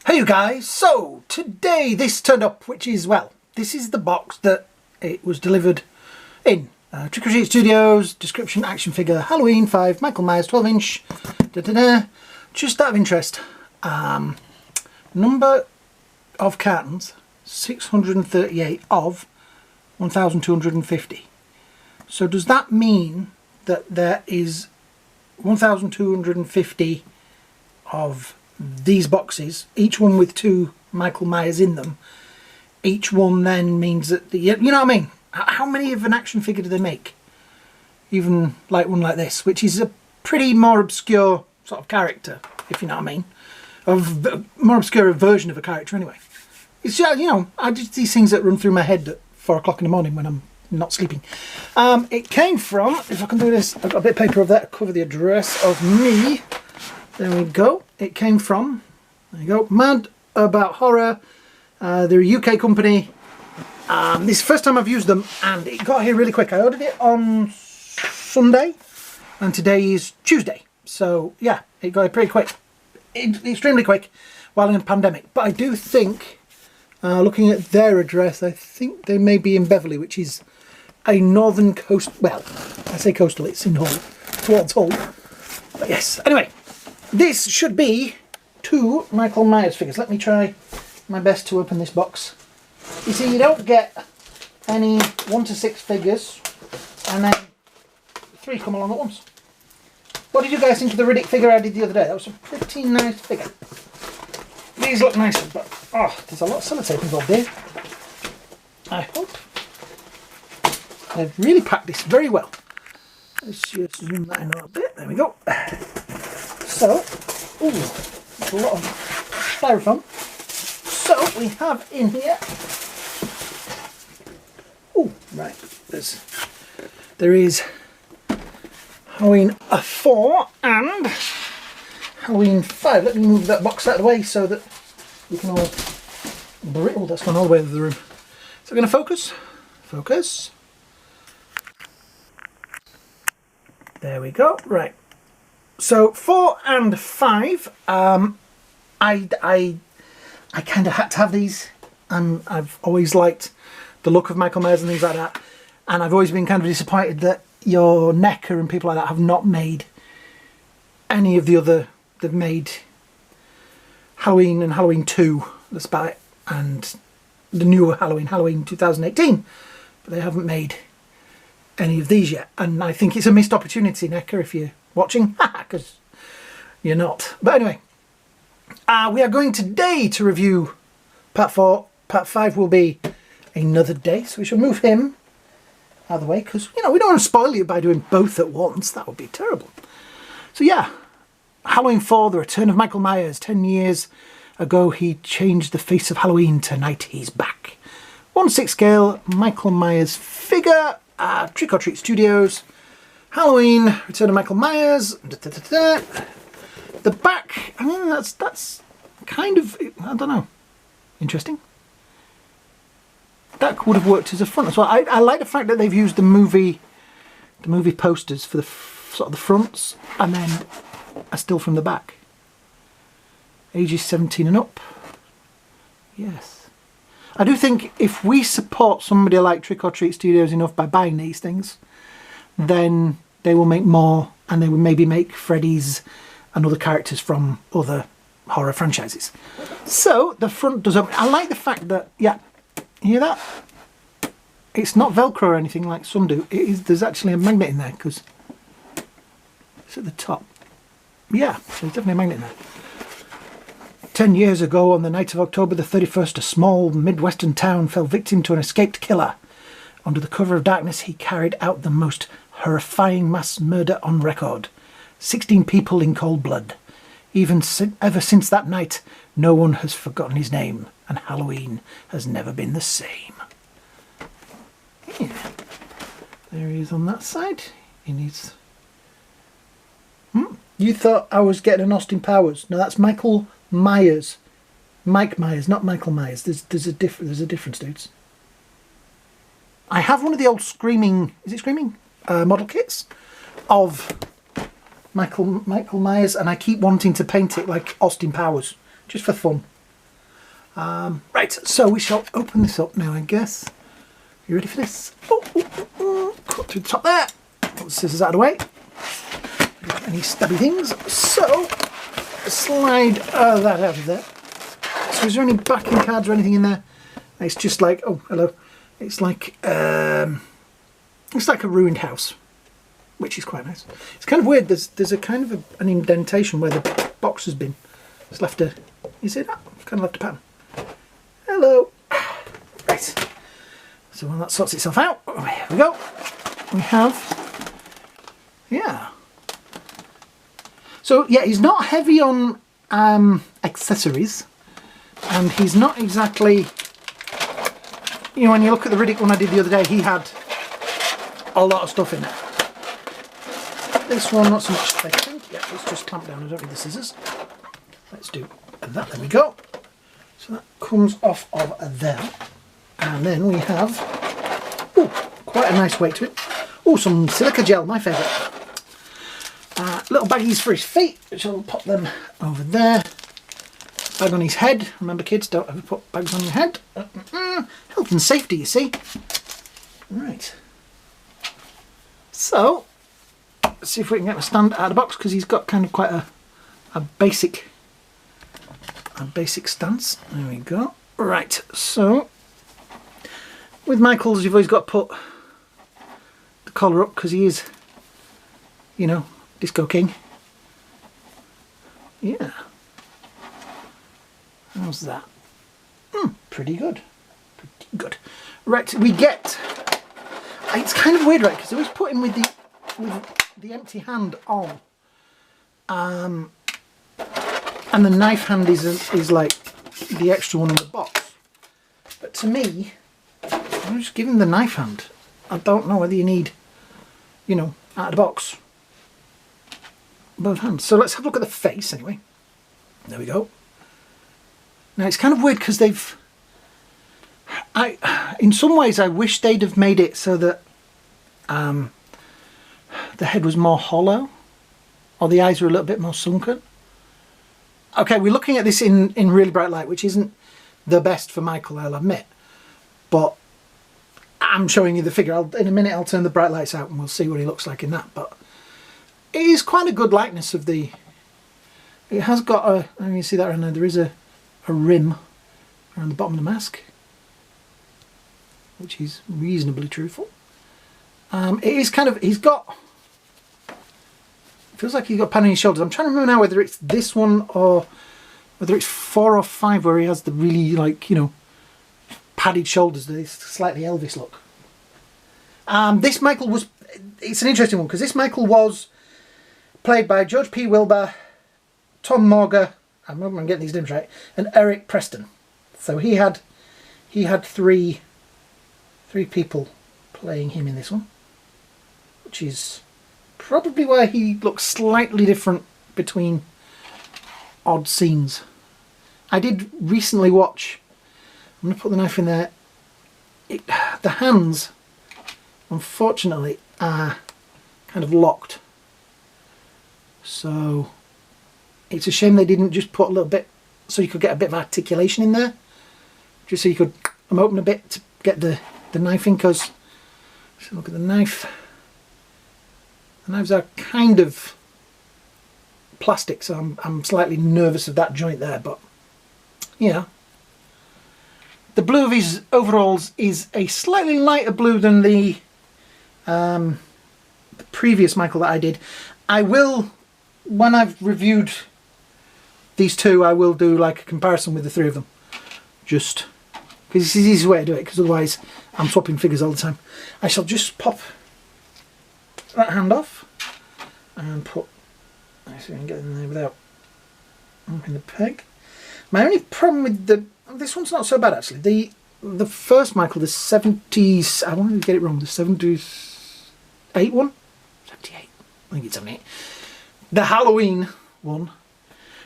Hey you guys, so today this turned up, which is, well, this is the box that it was delivered in. Trick or Treat Studios, description, action figure, Halloween 5, Michael Myers 12-inch, just out of interest, number of cartons, 638 of 1,250. So does that mean that there is 1,250 of these boxes, each one with 2 Michael Myers in them? Each one then means that you know what I mean? How many of an action figure do they make? Even like one like this, which is a pretty more obscure sort of character, if you know what I mean, of more obscure version of a character anyway. It's just, you know, I just these things that run through my head at 4 o'clock in the morning when I'm not sleeping. It came from, if I can do this, I've got a bit of paper over there to cover the address of me. There we go. It came from, there you go, Mad About Horror. They're a UK company. This is the first time I've used them, and it got here really quick. I ordered it on Sunday, and today is Tuesday. So yeah, it got here pretty quick, extremely quick, while in a pandemic. But I do think, looking at their address, I think they may be in Beverley, which is a northern coast. Well, I say coastal, it's in Hull, towards Hull. But yes, anyway, this should be 2 Michael Myers figures. Let me try my best to open this box. You see, you don't get any 1 to 6 figures, and then 3 come along at once. What did you guys think of the Riddick figure I did the other day? That was a pretty nice figure. These look nicer, but oh, there's a lot of sellotape involved here. I hope they've really packed this very well. Let's just zoom that in a little bit. There we go. So, ooh, there's a lot of styrofoam. So we have in here. Oh, right. There is Halloween 4 and Halloween 5. Let me move that box out of the way so that you can all brittle. That's gone all the way over the room. So we're going to focus. Focus. There we go. Right. So 4 and 5. I kind of had to have these, and I've always liked the look of Michael Myers and things like that, and I've always been kind of disappointed that your NECA and people like that have not made any of the other. They've made Halloween and Halloween 2, that's about it, and the newer Halloween 2018, but they haven't made any of these yet, and I think it's a missed opportunity, NECA, if you're watching, because you're not. But anyway, we are going today to review part 4. Part 5 will be another day, so we shall move him out of the way, because, you know, we don't want to spoil you by doing both at once. That would be terrible. So yeah, Halloween 4, The Return of Michael Myers. 10 years ago he changed the face of Halloween. Tonight he's back. 1/6 scale Michael Myers figure. Trick or Treat Studios. Halloween, Return of Michael Myers. The back, I mean, that's kind of, I don't know, interesting. That would have worked as a front as well. I like the fact that they've used the movie posters for the sort of the fronts, and then a still from the back. Ages 17 and up. Yes. I do think if we support somebody like Trick or Treat Studios enough by buying these things, then they will make more, and they will maybe make Freddy's and other characters from other horror franchises. So the front does open. I like the fact that, yeah, you hear that? It's not Velcro or anything like some do. It is. There's actually a magnet in there because it's at the top. Yeah, there's definitely a magnet in there. 10 years ago, on the night of October the 31st, a small Midwestern town fell victim to an escaped killer. Under the cover of darkness, he carried out the most horrifying mass murder on record. 16 people in cold blood. Ever since that night, no one has forgotten his name, and Halloween has never been the same. Yeah. There he is on that side. He needs... You thought I was getting an Austin Powers. No, that's Michael Myers. Mike Myers, not Michael Myers. There's a difference, dudes. I have one of the old Screaming... Is it Screaming? Model kits of Michael Myers, and I keep wanting to paint it like Austin Powers, just for fun. Right, so we shall open this up now, I guess. You ready for this? Cut through the top there. Put the scissors out of the way. Don't get any stabby things. So, slide that out of there. So is there any backing cards or anything in there? It's just like, oh, hello. It's like a ruined house, which is quite nice. It's kind of weird. There's a kind of an indentation where the box has been. It's left a, you see that? It's kind of left a pattern. Hello. Right. So when that sorts itself out, here we go. We have, yeah. So yeah, he's not heavy on accessories, and he's not exactly, you know, when you look at the Riddick one I did the other day, he had a lot of stuff in there. This one, not so much, I think. Yeah, let's just clamp down. I don't need the scissors. Let's do that. There we go. So that comes off of there. And then we have, oh, quite a nice weight to it. Oh, some silica gel, my favourite. Little baggies for his feet, which I'll pop them over there. Bag on his head. Remember, kids, don't ever put bags on your head. Health and safety, you see. Right. So, let's see if we can get him a stand out of the box, because he's got kind of quite a basic stance. There we go. Right, so with Michael's, you've always got to put the collar up because he is, you know, Disco King. Yeah. How's that? Pretty good. Pretty good. Right, we get. It's kind of weird, right? Because I always put him with the empty hand on. And the knife hand is like the extra one in the box. But to me, I'm just giving the knife hand. I don't know whether you need, you know, out of the box, both hands. So let's have a look at the face anyway. There we go. Now it's kind of weird because they've, in some ways I wish they'd have made it so that the head was more hollow, or the eyes were a little bit more sunken. Okay, we're looking at this in really bright light, which isn't the best for Michael, I'll admit. But I'm showing you the figure. In a minute I'll turn the bright lights out and we'll see what he looks like in that. But it is quite a good likeness of the... It has got a... I mean, you see that around there. There is a rim around the bottom of the mask, which is reasonably truthful. It is kind of... He's got... Feels like he's got padding on his shoulders. I'm trying to remember now whether it's this one or whether it's 4 or 5 where he has the really, like, you know, padded shoulders, this slightly Elvis look. This Michael was, it's an interesting one because this Michael was played by George P. Wilbur, Tom Morga, I'm getting these names right, and Eric Preston. So he had three people playing him in this one, which is probably why he looks slightly different between odd scenes. I did recently watch, I'm going to put the knife in there, the hands unfortunately are kind of locked, so it's a shame they didn't just put a little bit so you could get a bit of articulation in there, just so you could open a bit to get the knife in, because look at the knife. The knives are kind of plastic, so I'm slightly nervous of that joint there, but yeah. The blue of his overalls is a slightly lighter blue than the previous Michael that I did. I will, when I've reviewed these two, I will do like a comparison with the three of them, just because it's the easiest way to do it, because otherwise I'm swapping figures all the time. I shall just pop that hand off and put, let's see if I can get in there without opening the peg. My only problem with this one's not so bad actually. The first Michael, the 70s, I wanted to get it wrong, the 78 one? 78, I think it's 78. The Halloween one,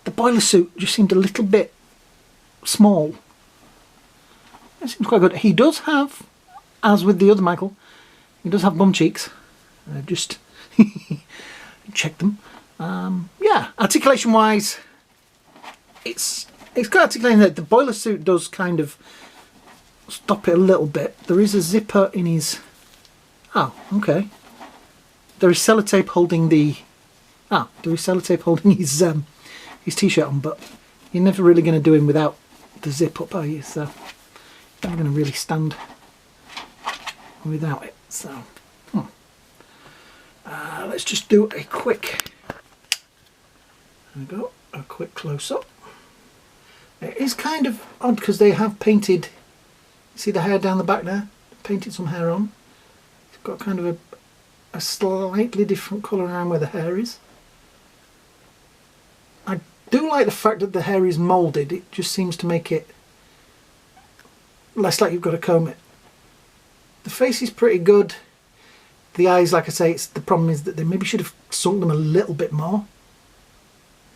the boiler suit just seemed a little bit small. It seems quite good. He does have, as with the other Michael, he does have bum cheeks. I just checked them. Yeah, articulation wise, it's it's got to explain that the boiler suit does kind of stop it a little bit. There is a zipper in his... Oh, okay. There is sellotape holding the... Ah, there is sellotape holding his t-shirt on, but you're never really going to do him without the zip up, are you? So you're never going to really stand without it. So let's just do a quick... There we go, a quick close-up. It is kind of odd because they have painted... See the hair down the back there? Painted some hair on. It's got kind of a slightly different colour around where the hair is. I do like the fact that the hair is moulded. It just seems to make it less like you've got to comb it. The face is pretty good. The eyes, like I say, the problem is that they maybe should have sunk them a little bit more.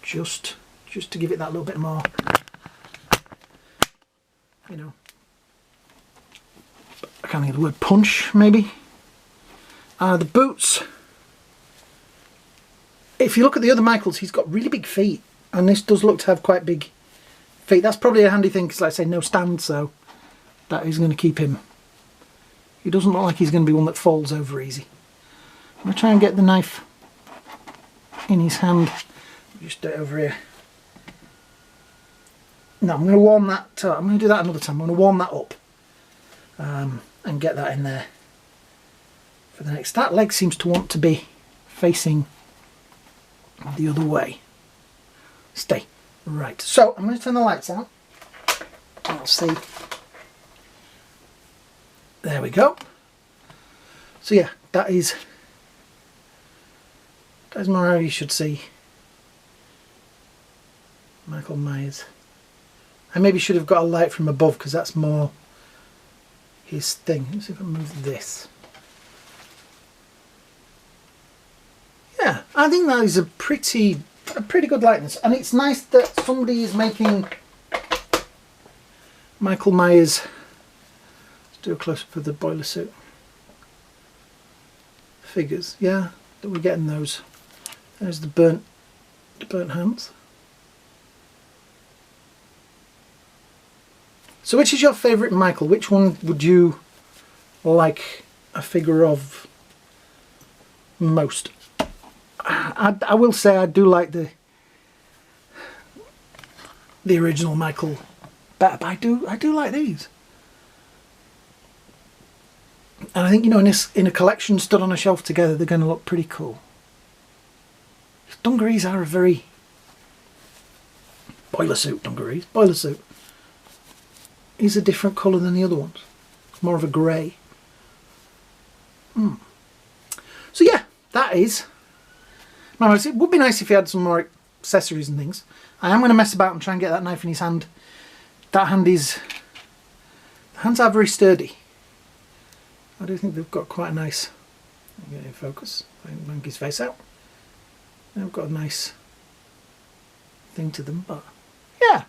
Just to give it that little bit more, you know, I can't think of the word, punch maybe. The boots, if you look at the other Michaels, he's got really big feet, and this does look to have quite big feet. That's probably a handy thing because, like I say, no stand, so that is going to keep him. He doesn't look like he's going to be one that falls over easy. I'm going to try and get the knife in his hand. Just do it over here. No, I'm going to warm that. I'm going to do that another time. I'm going to warm that up and get that in there for the next. That leg seems to want to be facing the other way. Stay. Right. So I'm going to turn the lights out. I'll see. There we go. So yeah, that is more how you should see Michael Myers. I maybe should have got a light from above because that's more his thing. Let's see if I move this. Yeah, I think that is a pretty good likeness, and it's nice that somebody is making Michael Myers. Let's do a close-up of the boiler suit figures. Yeah, that we're getting those. There's the burnt hands. So which is your favourite Michael? Which one would you like a figure of most? I will say I do like the original Michael better, but I do like these. And I think, you know, in a collection stood on a shelf together, they're going to look pretty cool. Dungarees are a very... Boiler suit dungarees. Boiler suit is a different colour than the other ones. It's more of a grey. So yeah, that is... It would be nice if he had some more accessories and things. I am going to mess about and try and get that knife in his hand. That hand is... The hands are very sturdy. I do think they've got quite a nice... Get it in focus. Blank his face out. They've got a nice thing to them, but yeah,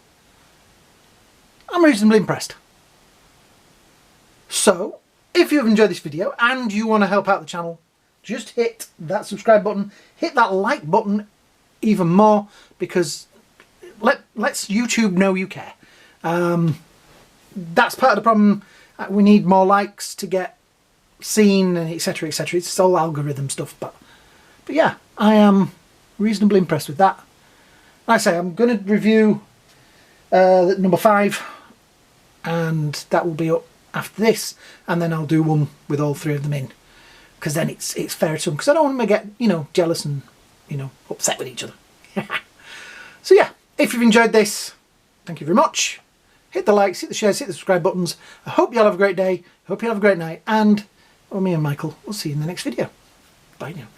I'm reasonably impressed. So, if you've enjoyed this video and you want to help out the channel, just hit that subscribe button, hit that like button even more, because let's YouTube know you care. That's part of the problem. We need more likes to get seen, and etc, etc. It's all algorithm stuff, but yeah, I am reasonably impressed with that. Like I say, I'm going to review number 5, and that will be up after this, and then I'll do one with all 3 of them in, because then it's fair to them, because I don't want them to get, you know, jealous and, you know, upset with each other. So yeah, if you've enjoyed this, thank you very much. Hit the likes, hit the shares, hit the subscribe buttons. I hope you all have a great day. I hope you have a great night, and me and Michael will see you in the next video. Bye now.